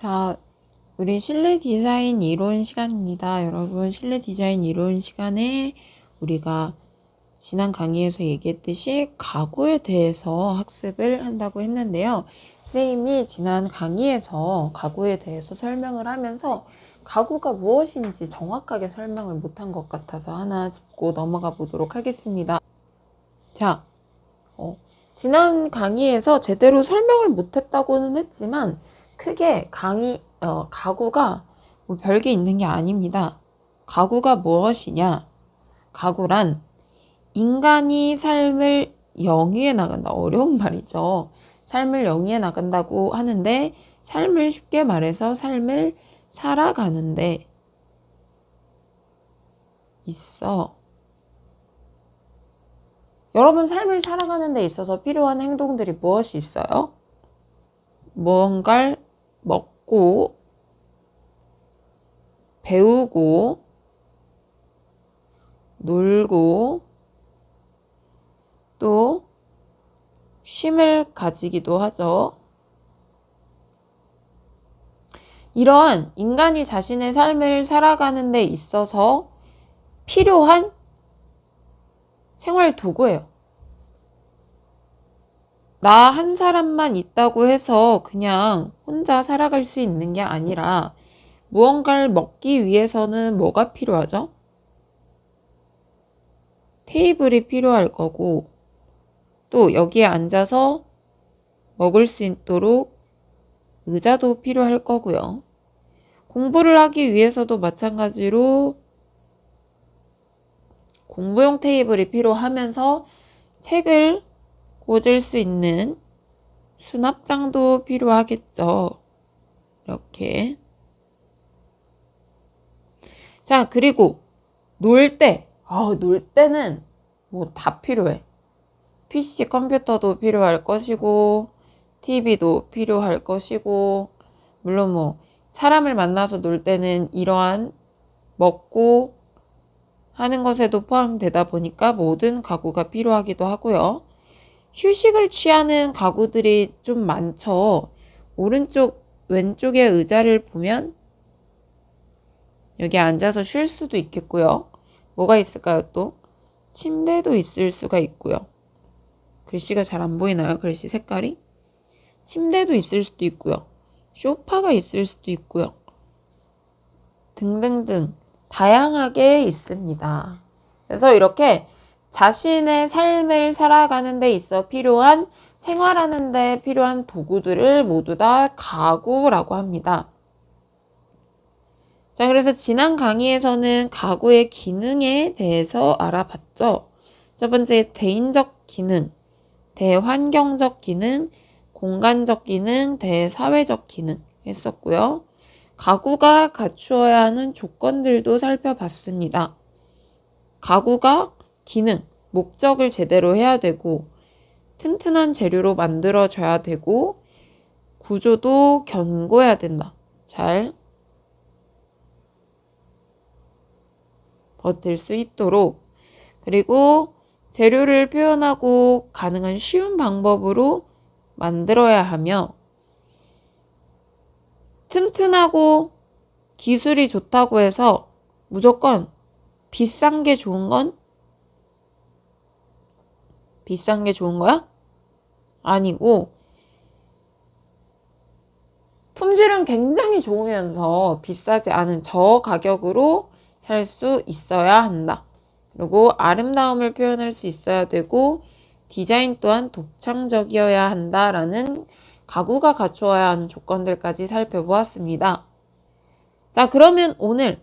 자, 우리 실내 디자인 이론 시간입니다. 여러분, 실내 디자인 이론 시간에 우리가 지난 강의에서 얘기했듯이 가구에 대해서 학습을 한다고 했는데요. 선생님이 지난 강의에서 가구에 대해서 설명을 하면서 가구가 무엇인지 정확하게 설명을 못한 것 같아서 하나 짚고 넘어가 보도록 하겠습니다. 자, 지난 강의에서 제대로 설명을 못했다고는 했지만 크게 가구가 뭐 별게 있는 게 아닙니다. 가구가 무엇이냐? 가구란 인간이 삶을 영위해 나간다. 어려운 말이죠. 삶을 영위해 나간다고 하는데 삶을 쉽게 말해서 삶을 살아가는데 있어. 여러분 삶을 살아가는 데 있어서 필요한 행동들이 무엇이 있어요? 무언가를 먹고 배우고 놀고 또 쉼을 가지기도 하죠. 이러한 인간이 자신의 삶을 살아가는 데 있어서 필요한 생활 도구예요. 나 한 사람만 있다고 해서 그냥 혼자 살아갈 수 있는 게 아니라 무언가를 먹기 위해서는 뭐가 필요하죠? 테이블이 필요할 거고 또 여기에 앉아서 먹을 수 있도록 의자도 필요할 거고요. 공부를 하기 위해서도 마찬가지로 공부용 테이블이 필요하면서 책을 꽂을 수 있는 수납장도 필요하겠죠. 이렇게. 자, 그리고 놀 때는 뭐 다 필요해. PC 컴퓨터도 필요할 것이고 TV도 필요할 것이고 물론 뭐 사람을 만나서 놀 때는 이러한 먹고 하는 것에도 포함되다 보니까 모든 가구가 필요하기도 하고요. 휴식을 취하는 가구들이 좀 많죠. 오른쪽 왼쪽의 의자를 보면 여기 앉아서 쉴 수도 있겠고요. 뭐가 있을까요 또? 침대도 있을 수가 있고요. 글씨가 잘 안 보이나요? 글씨 색깔이? 침대도 있을 수도 있고요. 소파가 있을 수도 있고요. 등등등 다양하게 있습니다. 그래서 이렇게 자신의 삶을 살아가는 데 있어 필요한 생활하는 데 필요한 도구들을 모두 다 가구라고 합니다. 자, 그래서 지난 강의에서는 가구의 기능에 대해서 알아봤죠. 첫 번째 대인적 기능, 대환경적 기능, 공간적 기능, 대사회적 기능 했었고요. 가구가 갖추어야 하는 조건들도 살펴봤습니다. 가구가 기능, 목적을 제대로 해야 되고 튼튼한 재료로 만들어져야 되고 구조도 견고해야 된다. 잘 버틸 수 있도록 그리고 재료를 표현하고 가능한 쉬운 방법으로 만들어야 하며 튼튼하고 기술이 좋다고 해서 무조건 비싼 게 좋은 거야? 아니고 품질은 굉장히 좋으면서 비싸지 않은 저가격으로 살 수 있어야 한다. 그리고 아름다움을 표현할 수 있어야 되고 디자인 또한 독창적이어야 한다라는 가구가 갖추어야 하는 조건들까지 살펴보았습니다. 자, 그러면 오늘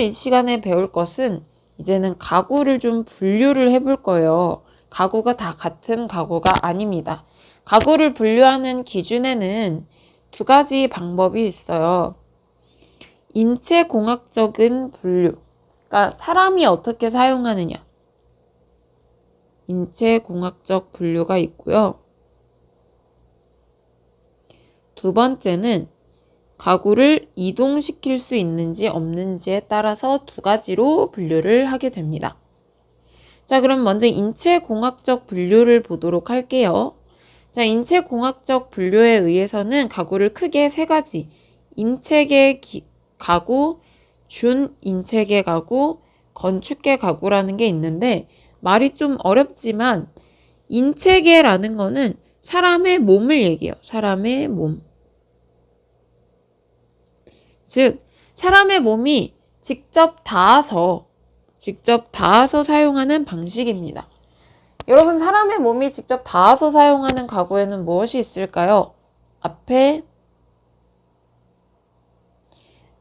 이 시간에 배울 것은 이제는 가구를 좀 분류를 해볼 거예요. 가구가 다 같은 가구가 아닙니다. 가구를 분류하는 기준에는 두 가지 방법이 있어요. 인체공학적인 분류, 그러니까 사람이 어떻게 사용하느냐. 인체공학적 분류가 있고요. 두 번째는 가구를 이동시킬 수 있는지 없는지에 따라서 두 가지로 분류를 하게 됩니다. 자, 그럼 먼저 인체공학적 분류를 보도록 할게요. 자, 인체공학적 분류에 의해서는 가구를 크게 세 가지, 인체계 가구, 준인체계 가구, 건축계 가구라는 게 있는데 말이 좀 어렵지만 인체계라는 거는 사람의 몸을 얘기해요. 사람의 몸. 즉, 사람의 몸이 직접 닿아서 사용하는 방식입니다. 여러분, 사람의 몸이 직접 닿아서 사용하는 가구에는 무엇이 있을까요? 앞에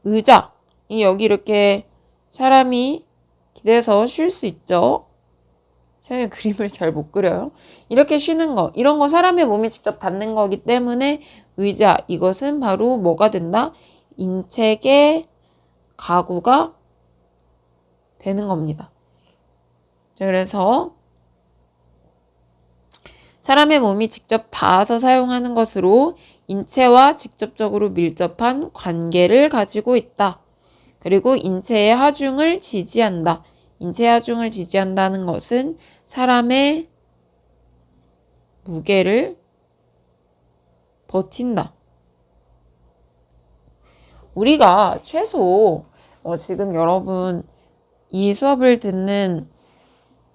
의자. 여기 이렇게 사람이 기대서 쉴 수 있죠. 선생님 그림을 잘 못 그려요. 이렇게 쉬는 거, 이런 거 사람의 몸이 직접 닿는 거기 때문에 의자, 이것은 바로 뭐가 된다? 인체계 가구가 되는 겁니다. 자, 그래서 사람의 몸이 직접 닿아서 사용하는 것으로 인체와 직접적으로 밀접한 관계를 가지고 있다. 그리고 인체의 하중을 지지한다. 인체의 하중을 지지한다는 것은 사람의 무게를 버틴다. 우리가 최소 지금 여러분 이 수업을 듣는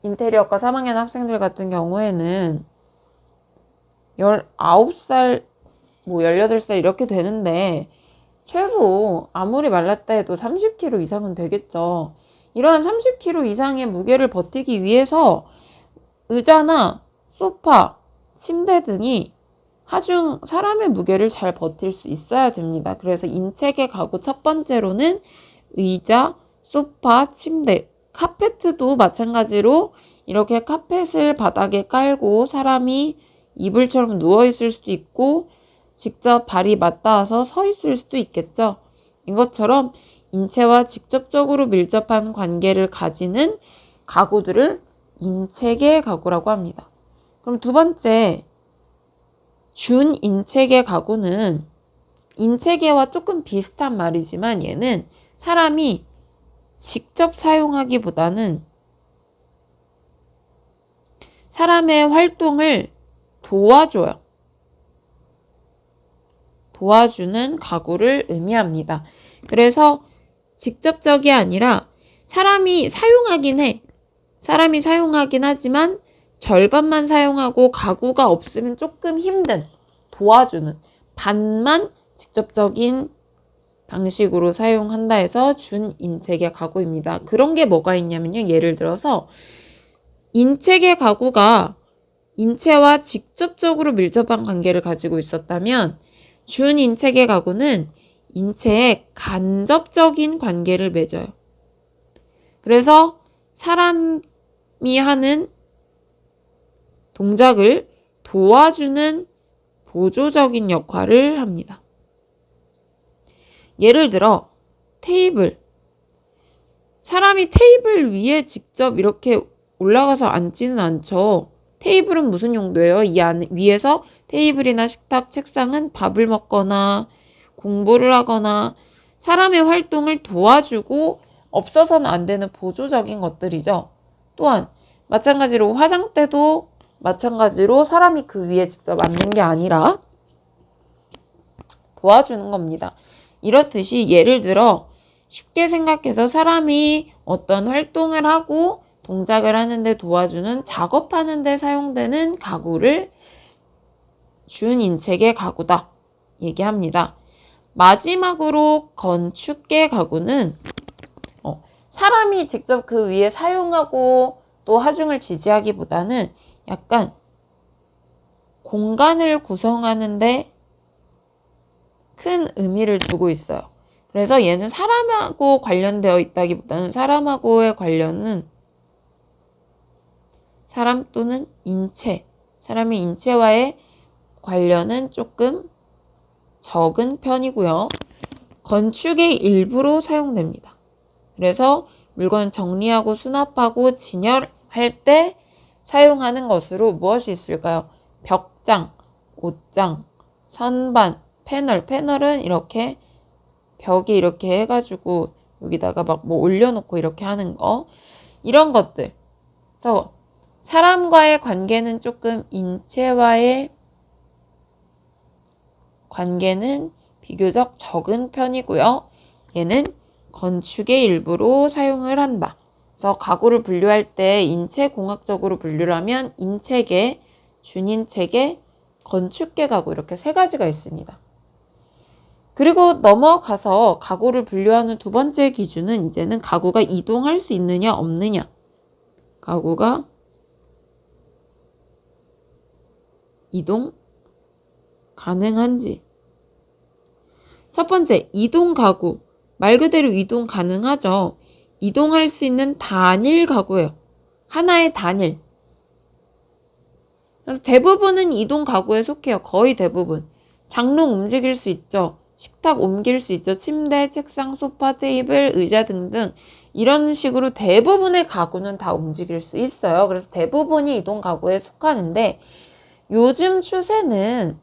인테리어과 3학년 학생들 같은 경우에는 19살, 18살 이렇게 되는데 최소 아무리 말랐다 해도 30kg 이상은 되겠죠. 이러한 30kg 이상의 무게를 버티기 위해서 의자나 소파, 침대 등이 하중 사람의 무게를 잘 버틸 수 있어야 됩니다. 그래서 인체계 가구 첫 번째로는 의자, 소파, 침대, 카페트도 마찬가지로 이렇게 카펫을 바닥에 깔고 사람이 이불처럼 누워있을 수도 있고 직접 발이 맞닿아서 서 있을 수도 있겠죠. 이것처럼 인체와 직접적으로 밀접한 관계를 가지는 가구들을 인체계 가구라고 합니다. 그럼 두 번째, 준인체계 가구는 인체계와 조금 비슷한 말이지만 얘는 사람이 직접 사용하기보다는 사람의 활동을 도와줘요. 도와주는 가구를 의미합니다. 그래서 직접적이 아니라 사람이 사용하긴 해. 사람이 사용하긴 하지만 절반만 사용하고 가구가 없으면 조금 힘든, 도와주는, 반만 직접적인 방식으로 사용한다 해서 준인체계 가구입니다. 그런 게 뭐가 있냐면요. 예를 들어서 인체계 가구가 인체와 직접적으로 밀접한 관계를 가지고 있었다면 준인체계 가구는 인체에 간접적인 관계를 맺어요. 그래서 사람이 하는 동작을 도와주는 보조적인 역할을 합니다. 예를 들어 테이블. 사람이 테이블 위에 직접 이렇게 올라가서 앉지는 않죠. 테이블은 무슨 용도예요? 이 위에서 테이블이나 식탁, 책상은 밥을 먹거나 공부를 하거나 사람의 활동을 도와주고 없어서는 안 되는 보조적인 것들이죠. 또한 마찬가지로 화장대도 마찬가지로 사람이 그 위에 직접 앉는 게 아니라 도와주는 겁니다. 이렇듯이 예를 들어 쉽게 생각해서 사람이 어떤 활동을 하고 동작을 하는데 도와주는 작업하는 데 사용되는 가구를 준인체계 가구다 얘기합니다. 마지막으로 건축계 가구는 사람이 직접 그 위에 사용하고 또 하중을 지지하기보다는 약간 공간을 구성하는데 큰 의미를 두고 있어요. 그래서 얘는 사람하고 관련되어 있다기보다는 사람하고의 관련은 사람 또는 인체, 사람의 인체와의 관련은 조금 적은 편이고요. 건축의 일부로 사용됩니다. 그래서 물건 정리하고 수납하고 진열할 때 사용하는 것으로 무엇이 있을까요? 벽장, 옷장, 선반, 패널. 패널은 이렇게 벽에 이렇게 해가지고 여기다가 막 뭐 올려놓고 이렇게 하는 거. 이런 것들. 그래서 사람과의 관계는 조금 인체와의 관계는 비교적 적은 편이고요. 얘는 건축의 일부로 사용을 한다. 그래서 가구를 분류할 때 인체공학적으로 분류를 하면 인체계, 준인체계, 건축계 가구 이렇게 세 가지가 있습니다. 그리고 넘어가서 가구를 분류하는 두 번째 기준은 이제는 가구가 이동할 수 있느냐 없느냐. 가구가 이동 가능한지. 첫 번째, 이동 가구. 말 그대로 이동 가능하죠. 이동할 수 있는 단일 가구예요. 하나의 단일. 그래서 대부분은 이동 가구에 속해요. 거의 대부분. 장롱 움직일 수 있죠. 식탁 옮길 수 있죠. 침대, 책상, 소파, 테이블, 의자 등등 이런 식으로 대부분의 가구는 다 움직일 수 있어요. 그래서 대부분이 이동 가구에 속하는데 요즘 추세는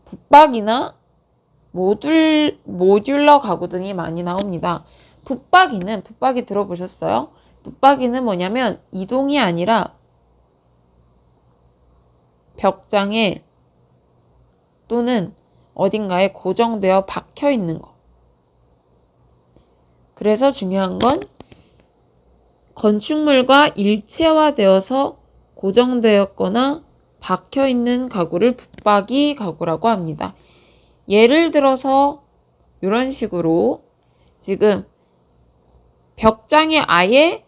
붙박이나 모듈러 가구 등이 많이 나옵니다. 붙박이 들어보셨어요? 붙박이는 뭐냐면 이동이 아니라 벽장에 또는 어딘가에 고정되어 박혀 있는 거. 그래서 중요한 건 건축물과 일체화되어서 고정되었거나 박혀 있는 가구를 붙박이 가구라고 합니다. 예를 들어서 이런 식으로 지금 벽장에 아예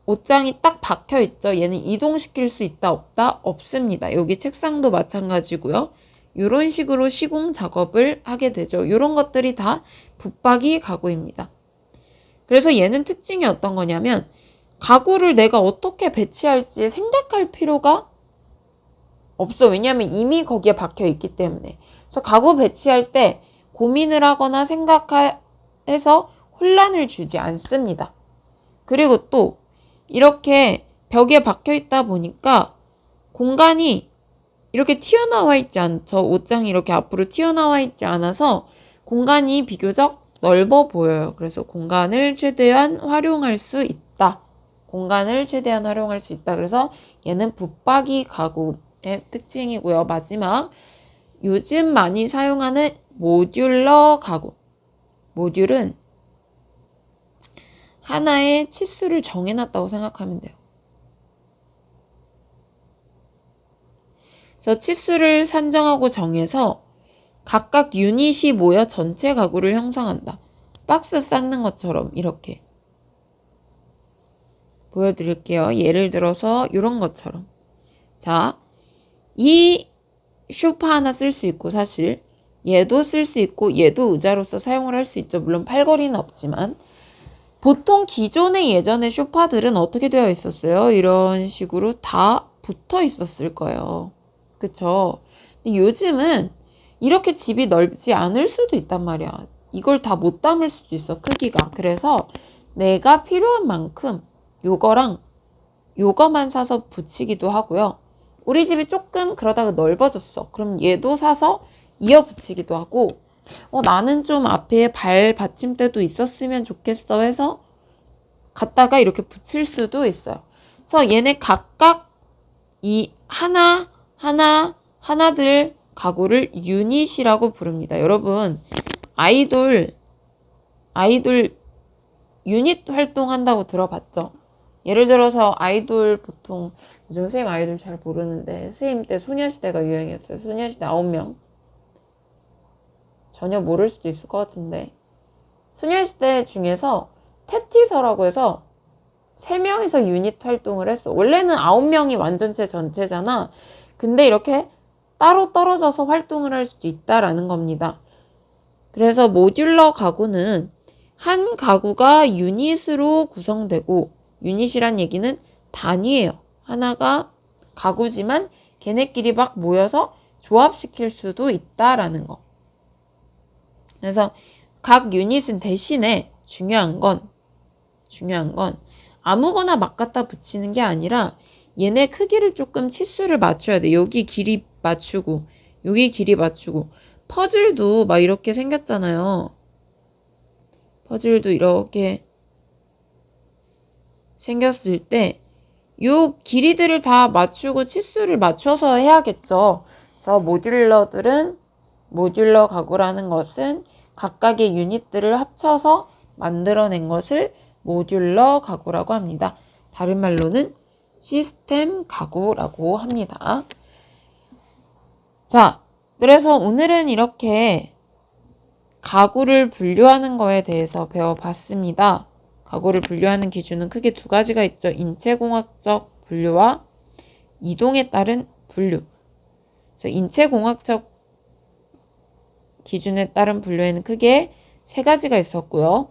옷장이 딱 박혀 있죠. 얘는 이동시킬 수 있다 없다? 없습니다. 여기 책상도 마찬가지고요. 이런 식으로 시공 작업을 하게 되죠. 이런 것들이 다 붙박이 가구입니다. 그래서 얘는 특징이 어떤 거냐면 가구를 내가 어떻게 배치할지 생각할 필요가 없어. 왜냐하면 이미 거기에 박혀 있기 때문에. 그래서 가구 배치할 때 고민을 하거나 생각해서 혼란을 주지 않습니다. 그리고 또 이렇게 벽에 박혀 있다 보니까 공간이 이렇게 튀어나와 있지 않죠. 옷장이 이렇게 앞으로 튀어나와 있지 않아서 공간이 비교적 넓어 보여요. 그래서 공간을 최대한 활용할 수 있다. 그래서 얘는 붙박이 가구의 특징이고요. 마지막, 요즘 많이 사용하는 모듈러 가구. 모듈은 하나의 치수를 정해놨다고 생각하면 돼요. 그래서 치수를 산정하고 정해서 각각 유닛이 모여 전체 가구를 형성한다. 박스 쌓는 것처럼 이렇게 보여드릴게요. 예를 들어서 이런 것처럼. 자, 이 소파 하나 쓸 수 있고 사실 얘도 쓸 수 있고 얘도 의자로서 사용을 할 수 있죠. 물론 팔걸이는 없지만 보통 기존의 예전의 소파들은 어떻게 되어 있었어요? 이런 식으로 다 붙어 있었을 거예요. 그쵸? 근데 요즘은 이렇게 집이 넓지 않을 수도 있단 말이야. 이걸 다 못 담을 수도 있어, 크기가. 그래서 내가 필요한 만큼 요거랑 요거만 사서 붙이기도 하고요. 우리 집이 조금 그러다가 넓어졌어. 그럼 얘도 사서 이어 붙이기도 하고, 나는 좀 앞에 발 받침대도 있었으면 좋겠어 해서 갖다가 이렇게 붙일 수도 있어요. 그래서 얘네 각각 이 하나들 가구를 유닛이라고 부릅니다. 여러분, 아이돌 유닛 활동한다고 들어봤죠? 예를 들어서 아이돌 보통 요즘 선생님 아이돌 잘 모르는데 선생님 때 소녀시대가 유행했어요. 소녀시대 9명. 전혀 모를 수도 있을 것 같은데 소녀시대 중에서 테티서라고 해서 3명이서 유닛 활동을 했어. 원래는 9명이 완전체 전체잖아. 근데 이렇게 따로 떨어져서 활동을 할 수도 있다라는 겁니다. 그래서 모듈러 가구는 한 가구가 유닛으로 구성되고, 유닛이란 얘기는 단위예요. 하나가 가구지만 걔네끼리 막 모여서 조합시킬 수도 있다라는 거. 그래서 각 유닛은 대신에 중요한 건 아무거나 막 갖다 붙이는 게 아니라 얘네 크기를 조금 치수를 맞춰야 돼. 여기 길이 맞추고 여기 길이 맞추고. 퍼즐도 막 이렇게 생겼잖아요. 퍼즐도 이렇게 생겼을 때 요 길이들을 다 맞추고 치수를 맞춰서 해야겠죠. 그래서 모듈러 가구라는 것은 각각의 유닛들을 합쳐서 만들어낸 것을 모듈러 가구라고 합니다. 다른 말로는 시스템 가구라고 합니다. 자, 그래서 오늘은 이렇게 가구를 분류하는 거에 대해서 배워봤습니다. 가구를 분류하는 기준은 크게 두 가지가 있죠. 인체공학적 분류와 이동에 따른 분류. 그래서 인체공학적 기준에 따른 분류에는 크게 세 가지가 있었고요.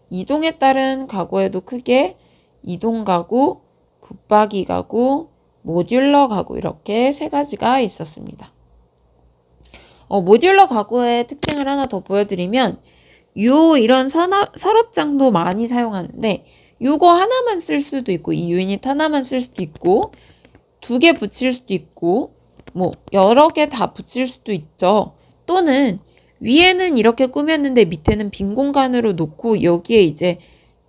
이동에 따른 가구에도 크게 이동 가구, 붙박이 가구, 모듈러 가구 이렇게 세 가지가 있었습니다. 모듈러 가구의 특징을 하나 더 보여드리면 이런 서랍장도 많이 사용하는데 요거 하나만 쓸 수도 있고 이 유닛 하나만 쓸 수도 있고 2개 붙일 수도 있고 뭐 여러 개 다 붙일 수도 있죠. 또는 위에는 이렇게 꾸몄는데 밑에는 빈 공간으로 놓고 여기에 이제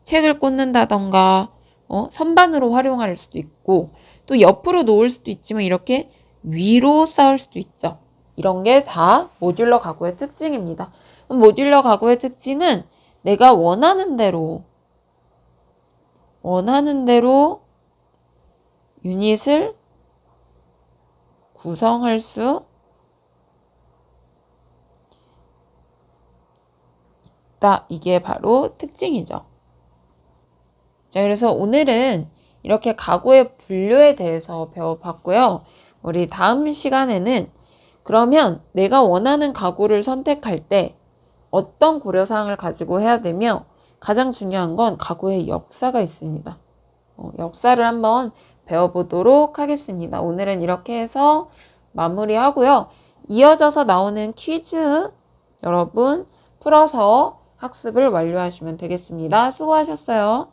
책을 꽂는다던가 선반으로 활용할 수도 있고 또 옆으로 놓을 수도 있지만 이렇게 위로 쌓을 수도 있죠. 이런 게 다 모듈러 가구의 특징입니다. 모듈러 가구의 특징은 내가 원하는 대로 유닛을 구성할 수 있다. 이게 바로 특징이죠. 자, 그래서 오늘은 이렇게 가구의 분류에 대해서 배워봤고요. 우리 다음 시간에는 그러면 내가 원하는 가구를 선택할 때 어떤 고려사항을 가지고 해야 되며 가장 중요한 건 가구의 역사가 있습니다. 역사를 한번 배워보도록 하겠습니다. 오늘은 이렇게 해서 마무리하고요. 이어져서 나오는 퀴즈 여러분 풀어서 학습을 완료하시면 되겠습니다. 수고하셨어요.